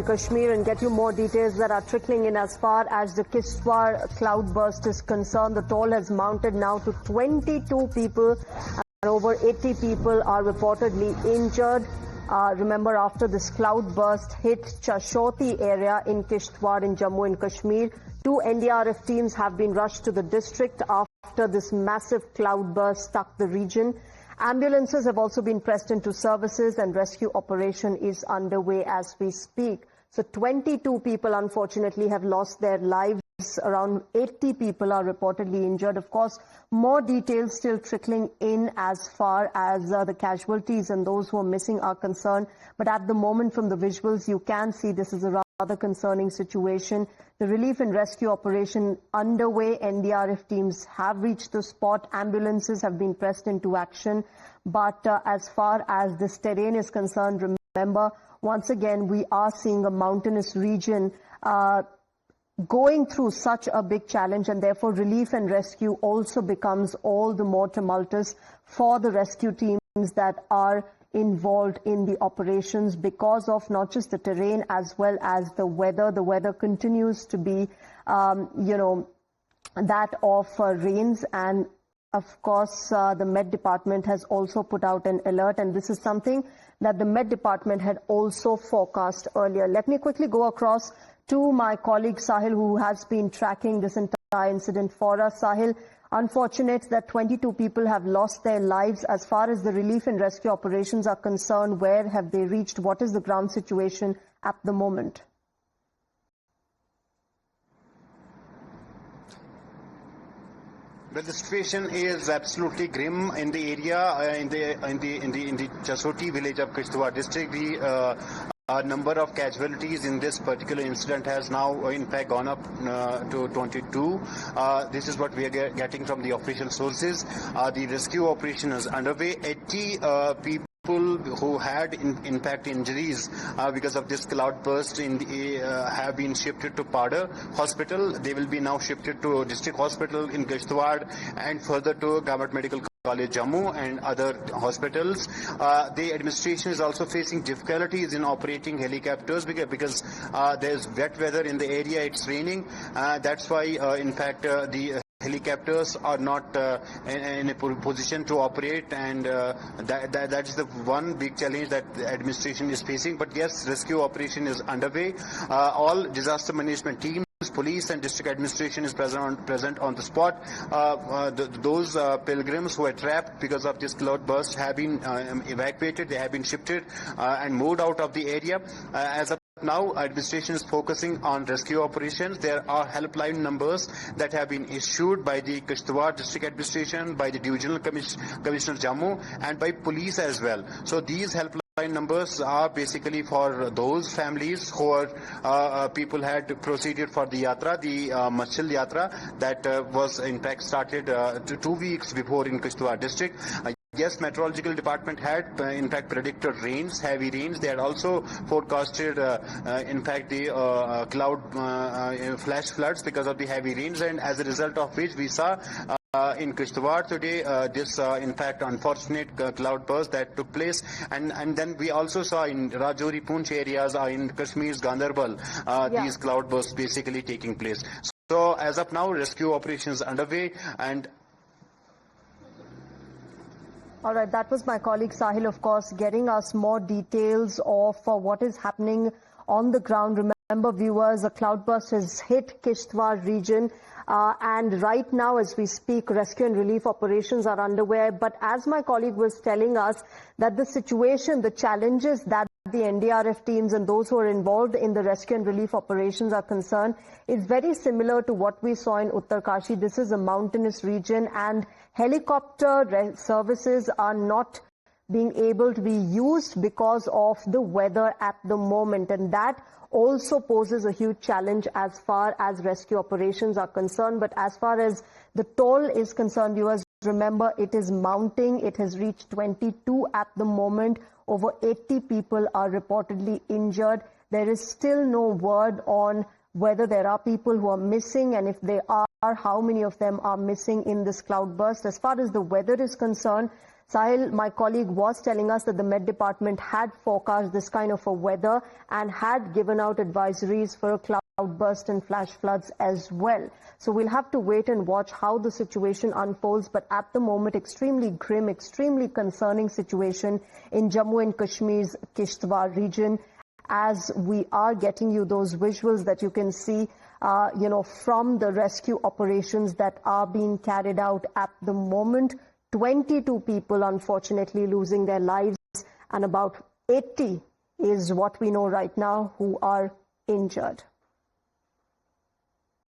Kashmir and get you more details that are trickling in as far as the Kishtwar Cloudburst is concerned. The toll has mounted now to 22 people and over 80 people are reportedly injured. Remember, after this cloudburst hit Chashoti area in Kishtwar in Jammu and Kashmir, 2 NDRF teams have been rushed to the district after this massive cloudburst struck the region. Ambulances have also been pressed into services and rescue operation is underway as we speak. So 22 people unfortunately have lost their lives. Around 80 people are reportedly injured. Of course, more details still trickling in as far as the casualties and those who are missing are concerned. But at the moment, from the visuals, you can see this is a rather concerning situation. The relief and rescue operation underway. NDRF teams have reached the spot. Ambulances have been pressed into action. But as far as this terrain is concerned, remember, once again, we are seeing a mountainous region going through such a big challenge, and therefore relief and rescue also becomes all the more tumultuous for the rescue teams that are involved in the operations because of not just the terrain as well as the weather. The weather continues to be, that of rains, and of course, the Met Department has also put out an alert, and this is something that the Met Department had also forecast earlier. Let me quickly go across to my colleague Sahil, who has been tracking this entire incident for us. Sahil, unfortunate that 22 people have lost their lives. As far as the relief and rescue operations are concerned, where have they reached? What is the ground situation at the moment? Well, the situation is absolutely grim in the area, in the Chashoti village of Kishtwar district. The number of casualties in this particular incident has now, in fact, gone up to 22. This is what we are getting from the official sources. The rescue operation is underway. 80 people who had in fact injuries because of this cloudburst have been shifted to Pada Hospital. They will be now shifted to District Hospital in Kishtwar and further to Government Medical College Jammu and other hospitals. The administration is also facing difficulties in operating helicopters because there's wet weather in the area. It's raining. That's why, in fact, the helicopters are not in a position to operate, and that is the one big challenge that the administration is facing. But yes, rescue operation is underway. All disaster management teams, police and district administration is present on the spot. Those pilgrims who are trapped because of this cloudburst have been evacuated. They have been shifted and moved out of the area. As of now, administration is focusing on rescue operations. There are helpline numbers that have been issued by the Kishtwar district administration, by the divisional commissioner Jammu, and by police as well. So these helpline numbers are basically for those families who are people had proceeded for the yatra, the Machil yatra that was in fact started 2 weeks before in Kishtwar district. Yes, meteorological department had in fact predicted rains, heavy rains. They had also forecasted in fact the flash floods because of the heavy rains, and as a result of which we saw in Kishtwar today this in fact unfortunate cloudburst that took place, and then we also saw in Rajouri, Poonch areas in Kashmir's Gandarbal these cloudbursts basically taking place. So as of now, rescue operations underway. And all right, that was my colleague Sahil, of course, getting us more details of what is happening on the ground. Remember, viewers, a cloudburst has hit Kishtwar region. And right now, as we speak, rescue and relief operations are underway. But as my colleague was telling us, that the situation, the challenges that the NDRF teams and those who are involved in the rescue and relief operations are concerned is very similar to what we saw in Uttarkashi. This is a mountainous region, and helicopter services are not being able to be used because of the weather at the moment, and that also poses a huge challenge as far as rescue operations are concerned. But as far as the toll is concerned, viewers, remember, it is mounting. It has reached 22 at the moment. Over 80 people are reportedly injured. There is still no word on whether there are people who are missing, and if they are, how many of them are missing in this cloudburst. As far as the weather is concerned, Sahil, my colleague, was telling us that the Met Department had forecast this kind of a weather and had given out advisories for a cloudburst and flash floods as well. So we'll have to wait and watch how the situation unfolds. But at the moment, extremely grim, extremely concerning situation in Jammu and Kashmir's Kishtwar region, as we are getting you those visuals that you can see, from the rescue operations that are being carried out at the moment. 22 people, unfortunately, losing their lives, and about 80 is what we know right now who are injured.